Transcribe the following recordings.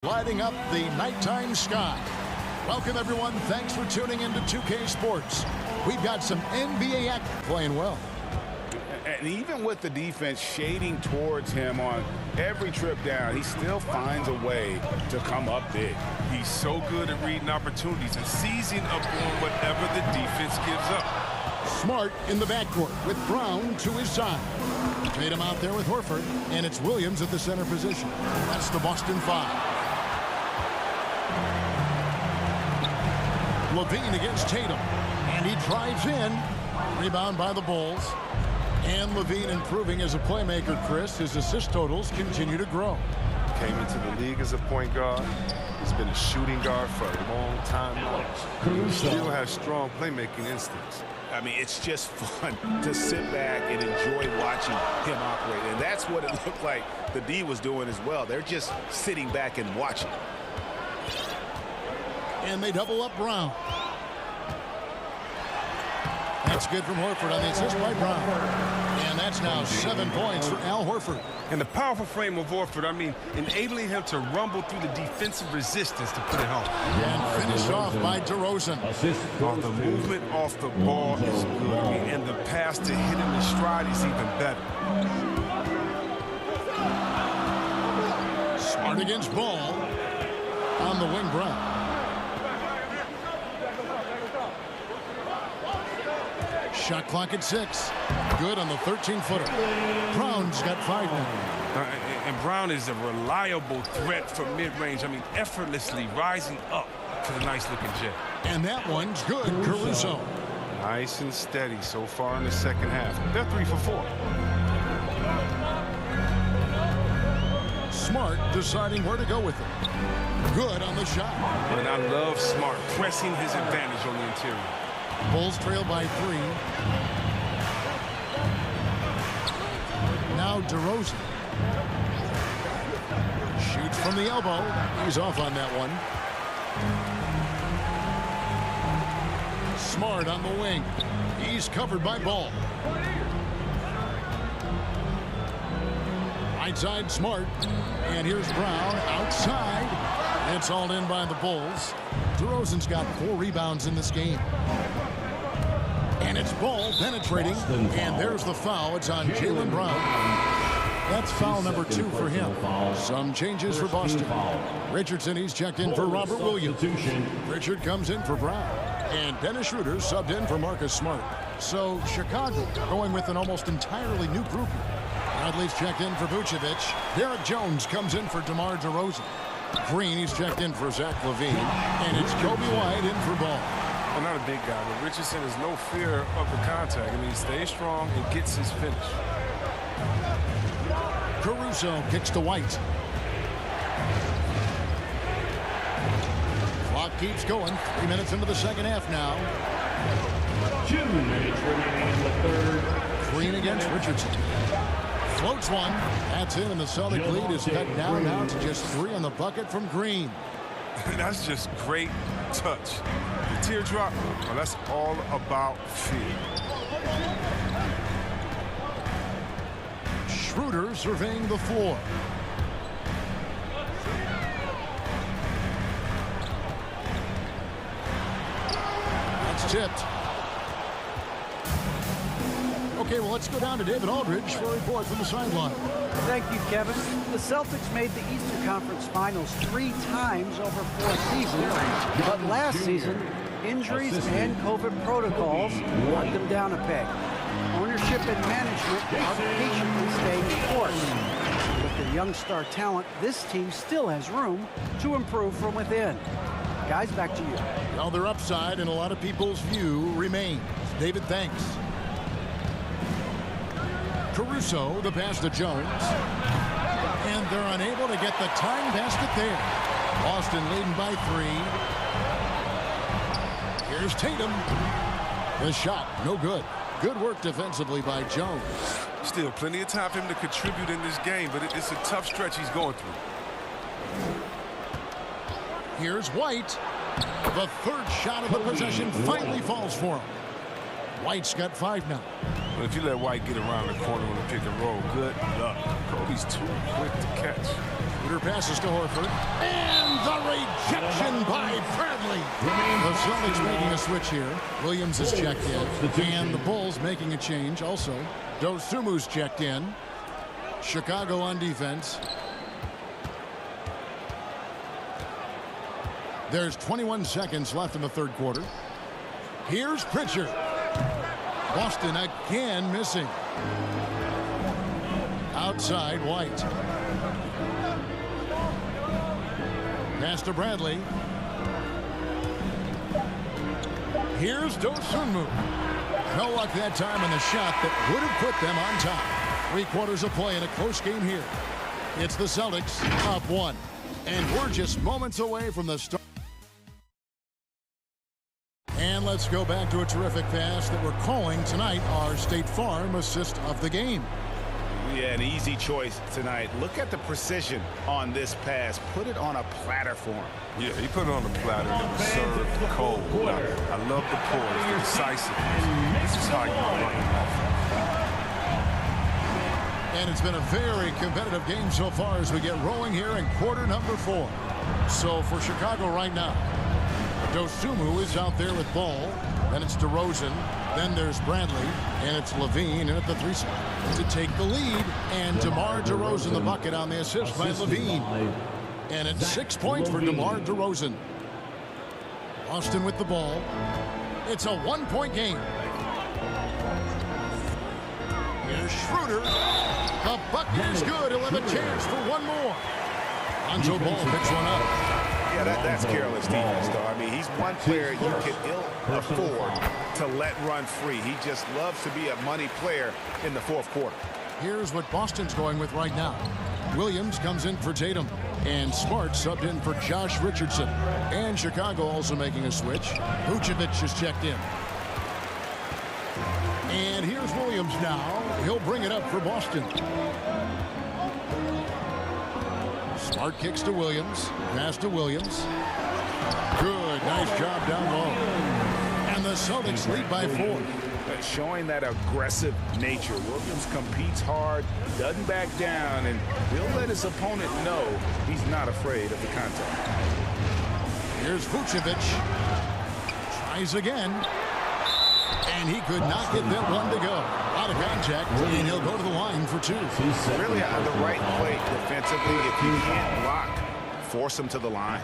Lighting up the nighttime sky. Welcome, everyone. Thanks for tuning into 2K Sports. We've got some NBA action playing well. And even with the defense shading towards him on every trip down, he still finds a way to come up big. He's so good at reading opportunities and seizing up on whatever the defense gives up. Smart in the backcourt with Brown to his side. Tatum out there with Horford, and it's Williams at the center position. That's the Boston Five. Levine against Tatum, and he drives in. Rebound by the Bulls. And Levine improving as a playmaker, Chris. His assist totals continue to grow. Came into the league as a point guard. He's been a shooting guard for a long time now. He still has strong playmaking instincts. I mean, it's just fun to sit back and enjoy watching him operate. And that's what it looked like the D was doing as well. They're just sitting back and watching. And they double up Brown. That's good from Horford on the assist by Brown. And that's now 7 points for Al Horford. And the powerful frame of Horford, I mean, enabling him to rumble through the defensive resistance to put it home. And finished off by DeRozan. Oh, the movement off the ball is good. I mean, and the pass to hit him in stride is even better. Smart against Ball. On the wing, Brown. Shot clock at 6. Good on the 13-footer. Brown's got 5 now. And Brown is a reliable threat from mid-range. I mean, effortlessly rising up to the nice-looking jet. And that one's good. Caruso. Nice and steady so far in the second half. They're 3 for 4. Smart deciding where to go with it. Good on the shot. And I love Smart pressing his advantage on the interior. Bulls trail by 3. Now DeRozan. Shoots from the elbow. He's off on that one. Smart on the wing. He's covered by Ball. Right side, Smart. And here's Brown outside. It's all in by the Bulls. DeRozan's got 4 rebounds in this game. And it's Ball penetrating. And there's the foul. It's on Jaylen Brown. That's foul number 2 for him. Some changes for Boston. Richardson, he's checked in for Robert Williams. Richard comes in for Brown. And Dennis Schroeder subbed in for Marcus Smart. So Chicago going with an almost entirely new group. Bradley's checked in for Vucevic. Derek Jones comes in for DeMar DeRozan. Green, he's checked in for Zach LaVine. And it's Kobe White in for Ball. I'm not a big guy, but Richardson has no fear of the contact. I mean, he stays strong and gets his finish. Caruso kicks to White. Clock keeps going. 3 minutes into the second half now. 2 minutes remaining in the third. Green against Richardson. Floats one. That's in, and the Celtic lead is cut down now to just 3 on the bucket from Green. That's just great touch. The teardrop, well, that's all about fear. Schroeder surveying the floor. That's tipped. Okay, well, let's go down to David Aldridge for a report from the sideline. Thank you, Kevin. The Celtics made the Eastern Conference Finals 3 times over 4 seasons, but last season, injuries and COVID protocols knocked them down a peg. Ownership and management are patiently staying the course. With their young star talent, this team still has room to improve from within. Guys, back to you. Now their upside, in a lot of people's view, remains. David, thanks. Caruso, the pass to Jones. And they're unable to get the tying basket there. Boston leading by 3. Here's Tatum. The shot, no good. Good work defensively by Jones. Still plenty of time for him to contribute in this game, but it's a tough stretch he's going through. Here's White. The 3rd shot of the possession finally falls for him. White's got 5 now. But if you let White get around the corner on the pick and roll, good luck. Kobe's too quick to catch. Shooter passes to Horford. And the rejection by Bradley. The Celtics making a switch here. Williams is checked in. And the Bulls making a change also. Dosumu's checked in. Chicago on defense. There's 21 seconds left in the third quarter. Here's Pritchard. Boston again missing. Outside White. Pass to Bradley. Here's Dosunmu. No luck that time on the shot that would have put them on top. 3 quarters of play in a close game here. It's the Celtics up 1. And we're just moments away from the start. And let's go back to a terrific pass that we're calling tonight our State Farm assist of the game. Yeah, an easy choice tonight. Look at the precision on this pass. Put it on a platter for him. Yeah, he put it on the platter and it was served cold. I love the poise, the decisiveness. This is how you run an offense. And it's been a very competitive game so far as we get rolling here in quarter number 4. So for Chicago right now, Dosunmu is out there with ball. Then it's DeRozan. Then there's Bradley. And it's Levine in at the 3 spot to take the lead. And DeMar DeRozan the bucket on the assist by Levine. And it's 6 points for DeMar DeRozan. Boston with the ball. It's a 1-point game. Here's Schroeder. The bucket is good. He'll have a chance for one more. Lonzo Ball picks one up. Yeah, that's careless defense, though. I mean, he's one player you can ill afford to let run free. He just loves to be a money player in the fourth quarter. Here's what Boston's going with right now. Williams comes in for Tatum. And Smart subbed in for Josh Richardson. And Chicago also making a switch. Vucevic is checked in. And here's Williams now. He'll bring it up for Boston. Smart kicks to Williams. Pass to Williams. Good. Nice job down low. And the Celtics lead by 4. Showing that aggressive nature. Williams competes hard, doesn't back down, and he'll let his opponent know he's not afraid of the contact. Here's Vucevic. Tries again. And he could not get that one to go. Out of contact, and he'll go to the line for 2. Really on the right play defensively. If you can't block, force him to the line.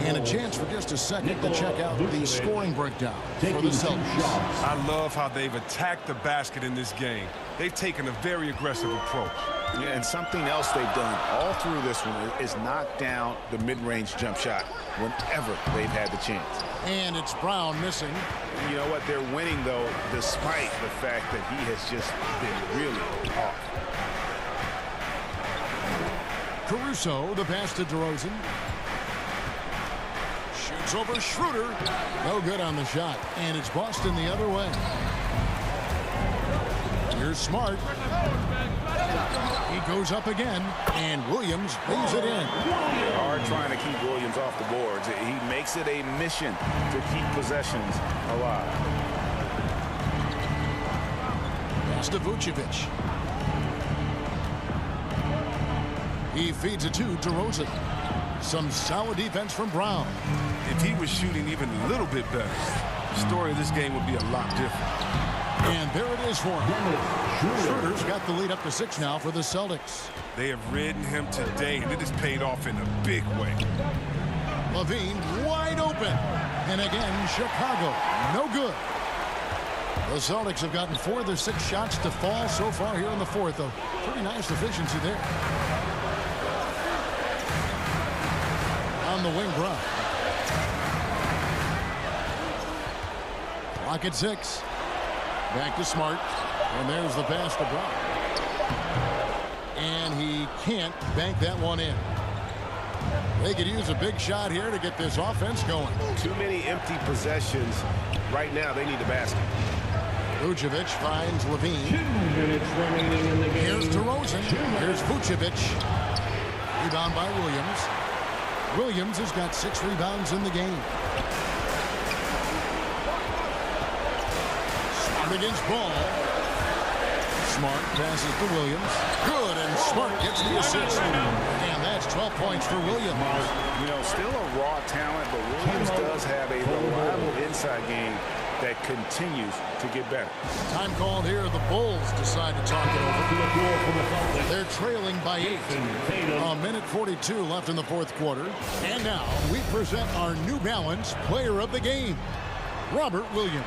And a chance for just a second to check out the scoring breakdown for the Celtics. I love how they've attacked the basket in this game. They've taken a very aggressive approach. Yeah, and something else they've done all through this one is knock down the mid-range jump shot whenever they've had the chance. And it's Brown missing. You know what? They're winning, though, despite the fact that he has just been really off. Caruso, the pass to DeRozan. Shoots over Schroeder. No good on the shot. And it's Boston the other way. Here's Smart. He goes up again. And Williams leaves it in. Hard trying to keep Williams off the boards. He makes it a mission to keep possessions alive. Pass to Vucevic. He feeds it to DeRozan. Some solid defense from Brown. If he was shooting even a little bit better, the story of this game would be a lot different. And there it is for him. Schroeder's got the lead up to 6 now for the Celtics. They have ridden him today, and it has paid off in a big way. Levine wide open. And again, Chicago, no good. The Celtics have gotten 4 of their 6 shots to fall so far here in the fourth, though. Pretty nice efficiency there. On the wing, Brown. Clock at 6. Back to Smart. And there's the pass to Brown. And he can't bank that one in. They could use a big shot here to get this offense going. Too many empty possessions. Right now, they need the basket. Vucevic finds Levine. 2 minutes remaining in the game. Here's DeRozan. Here's Vucevic. Rebound by Williams. Williams has got 6 rebounds in the game. Smart against Ball. Smart passes to Williams. Good, and Smart gets the assist. And that's 12 points for Williams. You know, still a raw talent, but Williams does have a reliable inside game that continues to get better. Time called here. The Bulls decide to talk it over. They're trailing by 8. A minute 42 left in the fourth quarter. And now we present our New Balance Player of the Game, Robert Williams.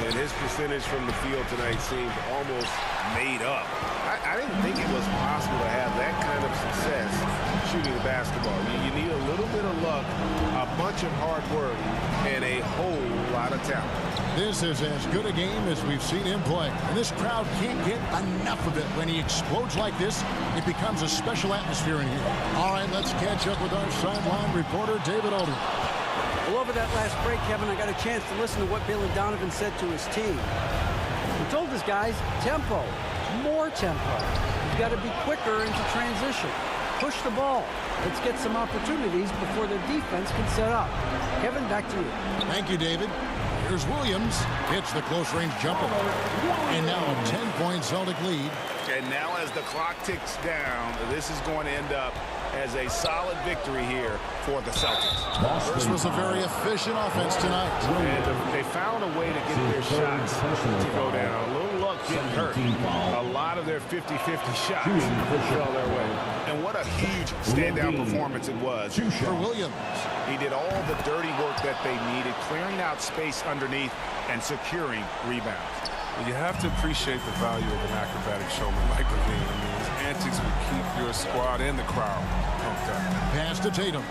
And his percentage from the field tonight seemed almost made up. I didn't think it was possible to have that kind of success shooting the basketball. You need a little bit of luck, a bunch of hard work, and a whole lot of talent. This is as good a game as we've seen him play. And this crowd can't get enough of it. When he explodes like this, it becomes a special atmosphere in here. All right, let's catch up with our sideline reporter, David Older. Well, over that last break, Kevin, I got a chance to listen to what Billy Donovan said to his team. He told his guys, tempo, more tempo. You've got to be quicker into transition. Push the ball. Let's get some opportunities before their defense can set up. Kevin, back to you. Thank you, David. Here's Williams. Hits the close-range jumper. And now a 10-point Celtic lead. And now as the clock ticks down, this is going to end up as a solid victory here for the Celtics. This was a very efficient offense tonight. And they found a way to get their shots to go down. A little luck didn't hurt. A lot of their 50-50 shots fell their way. And what a huge standout performance it was For Williams. He did all the dirty work that they needed, clearing out space underneath and securing rebounds. You have to appreciate the value of an acrobatic showman like Levine. I mean, his antics will keep your squad and the crowd pumped up. Pass to Tatum.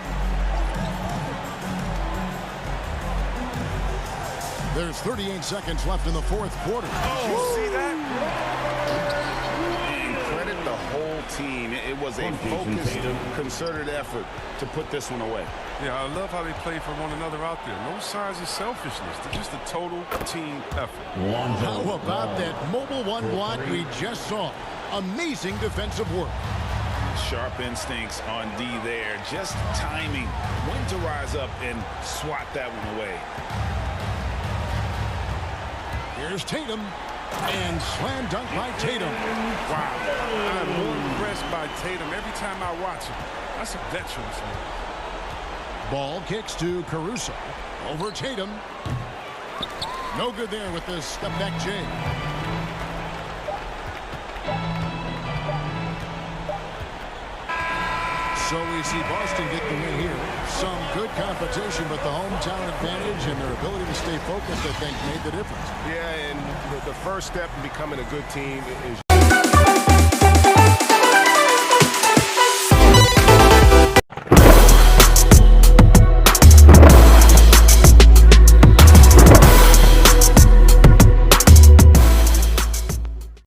There's 38 seconds left in the fourth quarter. Oh, see that? And credit the whole team. It was a focused, concerted effort to put this one away. Yeah, I love how they play for one another out there. No signs of selfishness. They're just a total team effort. How about that mobile one block we just saw? Amazing defensive work. Sharp instincts on D there. Just timing when to rise up and swat that one away. Here's Tatum. And slam dunk by Tatum. Wow. I'm more impressed by Tatum every time I watch him. That's a veteran for me. Ball kicks to Caruso. Over Tatum. No good there with the step back J. So we see Boston get the win here. Some good competition, but the hometown advantage and their ability to stay focused, I think, made the difference. Yeah, and the first step in becoming a good team is